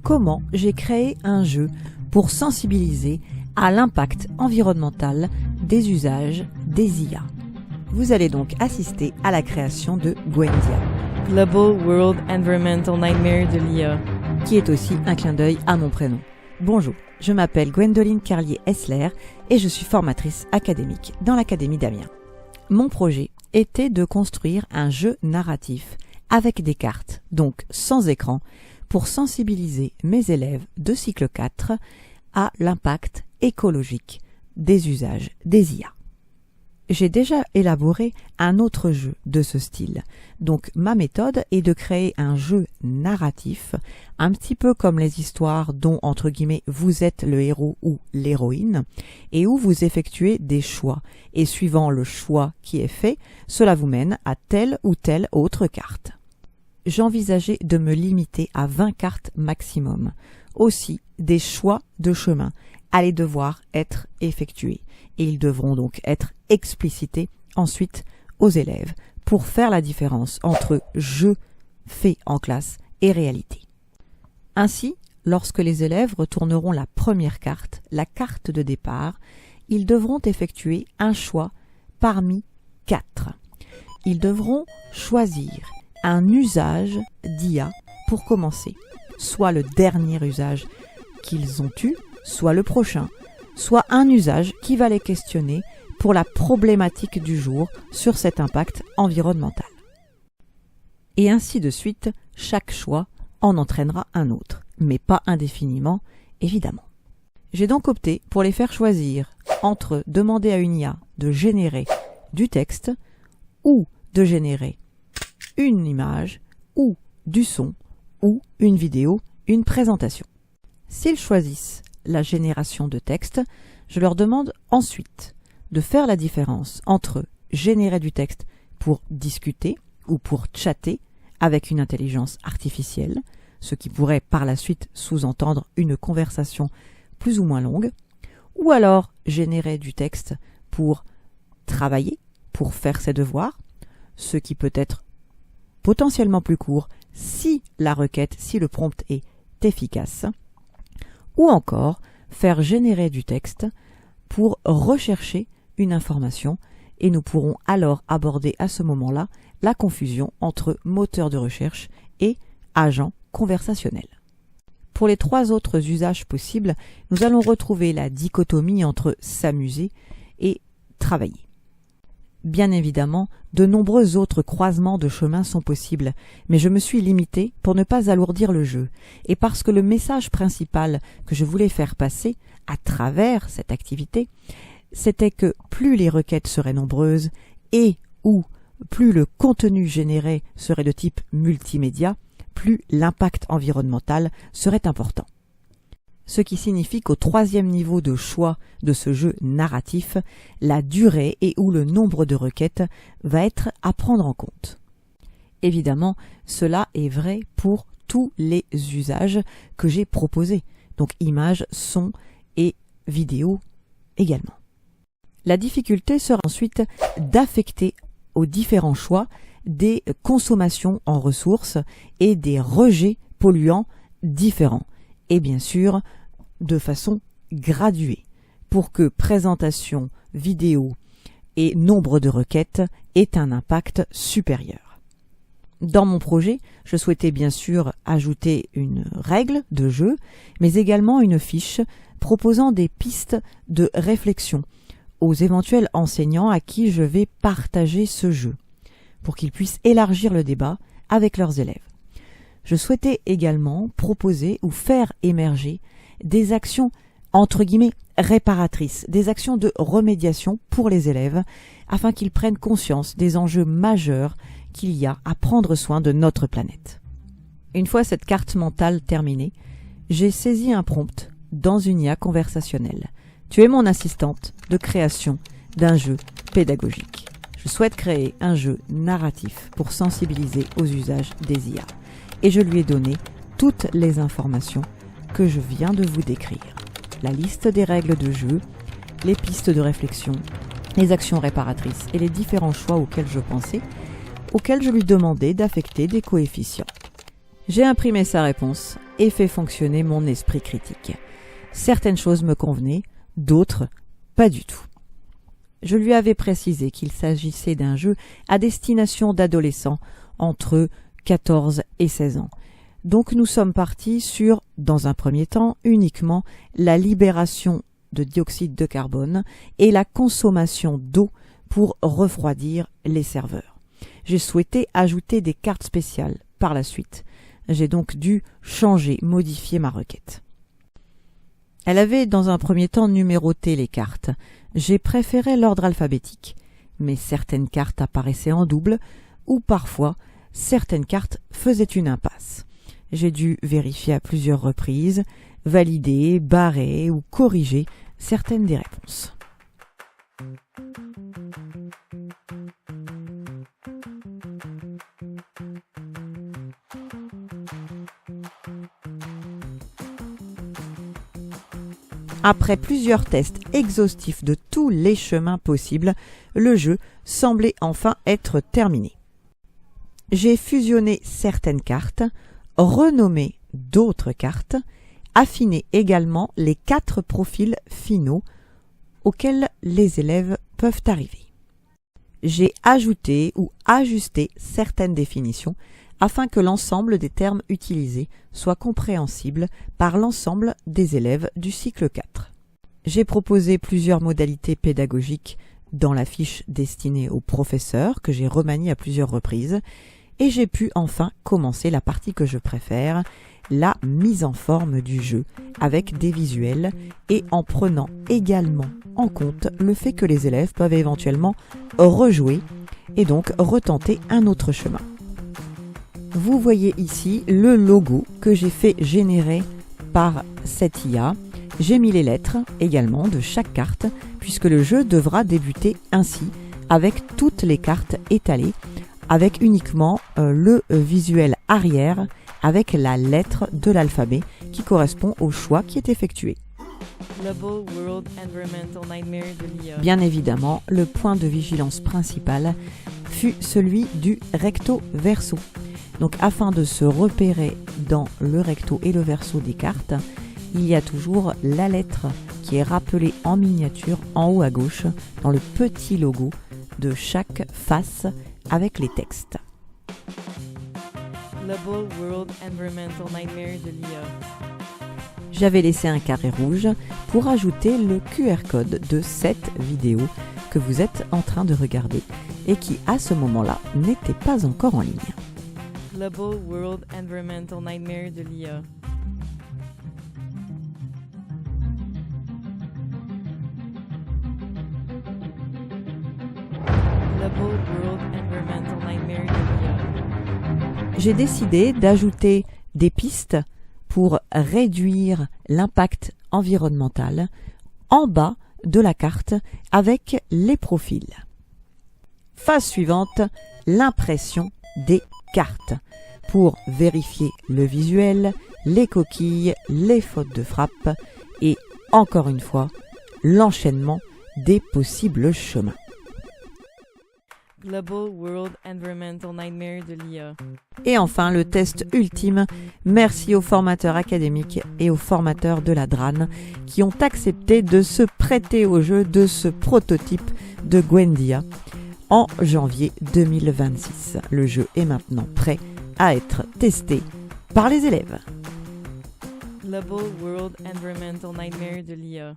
comment j'ai créé un jeu pour sensibiliser à l'impact environnemental des usages des IA. Vous allez donc assister à la création de Gwendia, Global World Environmental Nightmare de l'IA, qui est aussi un clin d'œil à mon prénom. Bonjour, je m'appelle Gwendoline Carlier-Hessler et je suis formatrice académique dans l'Académie d'Amiens. Mon projet était de construire un jeu narratif avec des cartes, donc sans écran, pour sensibiliser mes élèves de cycle 4 à l'impact écologique des usages des IA. J'ai déjà élaboré un autre jeu de ce style, donc ma méthode est de créer un jeu narratif, un petit peu comme les histoires dont, entre guillemets, vous êtes le héros ou l'héroïne, et où vous effectuez des choix, et suivant le choix qui est fait, cela vous mène à telle ou telle autre carte. J'envisageais de me limiter à 20 cartes maximum. Aussi, des choix de chemin allaient devoir être effectués et ils devront donc être explicités ensuite aux élèves pour faire la différence entre jeu fait en classe et réalité. Ainsi, lorsque les élèves retourneront la première carte, la carte de départ, ils devront effectuer un choix parmi 4. Ils devront choisir un usage d'IA pour commencer, soit le dernier usage qu'ils ont eu, soit le prochain, soit un usage qui va les questionner pour la problématique du jour sur cet impact environnemental. Et ainsi de suite, chaque choix en entraînera un autre, mais pas indéfiniment, évidemment. J'ai donc opté pour les faire choisir entre demander à une IA de générer du texte ou de générer une image ou du son ou une vidéo, une présentation. S'ils choisissent la génération de texte, je leur demande ensuite de faire la différence entre générer du texte pour discuter ou pour chatter avec une intelligence artificielle, ce qui pourrait par la suite sous-entendre une conversation plus ou moins longue, ou alors générer du texte pour travailler, pour faire ses devoirs, ce qui peut être potentiellement plus court si la requête, si le prompt est efficace, ou encore faire générer du texte pour rechercher une information et nous pourrons alors aborder à ce moment-là la confusion entre moteur de recherche et agent conversationnel. Pour les 3 autres usages possibles, nous allons retrouver la dichotomie entre s'amuser et travailler. Bien évidemment, de nombreux autres croisements de chemins sont possibles, mais je me suis limitée pour ne pas alourdir le jeu, et parce que le message principal que je voulais faire passer à travers cette activité, c'était que plus les requêtes seraient nombreuses et ou plus le contenu généré serait de type multimédia, plus l'impact environnemental serait important. Ce qui signifie qu'au 3e niveau de choix de ce jeu narratif, la durée et ou le nombre de requêtes va être à prendre en compte. Évidemment, cela est vrai pour tous les usages que j'ai proposés, donc images, son et vidéo également. La difficulté sera ensuite d'affecter aux différents choix des consommations en ressources et des rejets polluants différents. Et bien sûr, de façon graduée, pour que présentation, vidéo et nombre de requêtes aient un impact supérieur. Dans mon projet, je souhaitais bien sûr ajouter une règle de jeu, mais également une fiche proposant des pistes de réflexion aux éventuels enseignants à qui je vais partager ce jeu, pour qu'ils puissent élargir le débat avec leurs élèves. Je souhaitais également proposer ou faire émerger des actions entre guillemets réparatrices, des actions de remédiation pour les élèves afin qu'ils prennent conscience des enjeux majeurs qu'il y a à prendre soin de notre planète. Une fois cette carte mentale terminée, j'ai saisi un prompt dans une IA conversationnelle. Tu es mon assistante de création d'un jeu pédagogique. Je souhaite créer un jeu narratif pour sensibiliser aux usages des IA. Et je lui ai donné toutes les informations que je viens de vous décrire. La liste des règles de jeu, les pistes de réflexion, les actions réparatrices et les différents choix auxquels je pensais, auxquels je lui demandais d'affecter des coefficients. J'ai imprimé sa réponse et fait fonctionner mon esprit critique. Certaines choses me convenaient, d'autres pas du tout. Je lui avais précisé qu'il s'agissait d'un jeu à destination d'adolescents entre 14 et 16 ans. Donc nous sommes partis sur, dans un premier temps, uniquement la libération de dioxyde de carbone et la consommation d'eau pour refroidir les serveurs. J'ai souhaité ajouter des cartes spéciales par la suite. J'ai donc dû modifier ma requête. Elle avait dans un premier temps numéroté les cartes. J'ai préféré l'ordre alphabétique, mais certaines cartes apparaissaient en double ou parfois certaines cartes faisaient une impasse. J'ai dû vérifier à plusieurs reprises, valider, barrer ou corriger certaines des réponses. Après plusieurs tests exhaustifs de tous les chemins possibles, le jeu semblait enfin être terminé. J'ai fusionné certaines cartes, renommé d'autres cartes, affiné également les 4 profils finaux auxquels les élèves peuvent arriver. J'ai ajouté ou ajusté certaines définitions afin que l'ensemble des termes utilisés soit compréhensible par l'ensemble des élèves du cycle 4. J'ai proposé plusieurs modalités pédagogiques dans la fiche destinée aux professeurs que j'ai remaniée à plusieurs reprises et j'ai pu enfin commencer la partie que je préfère, la mise en forme du jeu avec des visuels et en prenant également en compte le fait que les élèves peuvent éventuellement rejouer et donc retenter un autre chemin. Vous voyez ici le logo que j'ai fait générer par cette IA. J'ai mis les lettres également de chaque carte puisque le jeu devra débuter ainsi avec toutes les cartes étalées avec uniquement le visuel arrière avec la lettre de l'alphabet qui correspond au choix qui est effectué. Global World Environmental Nightmare de l'IA. Bien évidemment, le point de vigilance principal fut celui du recto verso. Donc afin de se repérer dans le recto et le verso des cartes, il y a toujours la lettre qui est rappelée en miniature en haut à gauche dans le petit logo de chaque face avec les textes. Global World Environmental Nightmare de l'IA. J'avais laissé un carré rouge pour ajouter le QR code de cette vidéo que vous êtes en train de regarder et qui à ce moment-là n'était pas encore en ligne. Global World Environmental Nightmare de l'IA. Global World Environmental Nightmare de l'IA. J'ai décidé d'ajouter des pistes pour réduire l'impact environnemental en bas de la carte avec les profils. Phase suivante, l'impression des cartes pour vérifier le visuel, les coquilles, les fautes de frappe et encore une fois l'enchaînement des possibles chemins. Global World Environmental Nightmare de l'IA. Et enfin, le test ultime. Merci aux formateurs académiques et aux formateurs de la DRAN qui ont accepté de se prêter au jeu de ce prototype de Gwendia en janvier 2026. Le jeu est maintenant prêt à être testé par les élèves. Global World Environmental Nightmare de l'IA.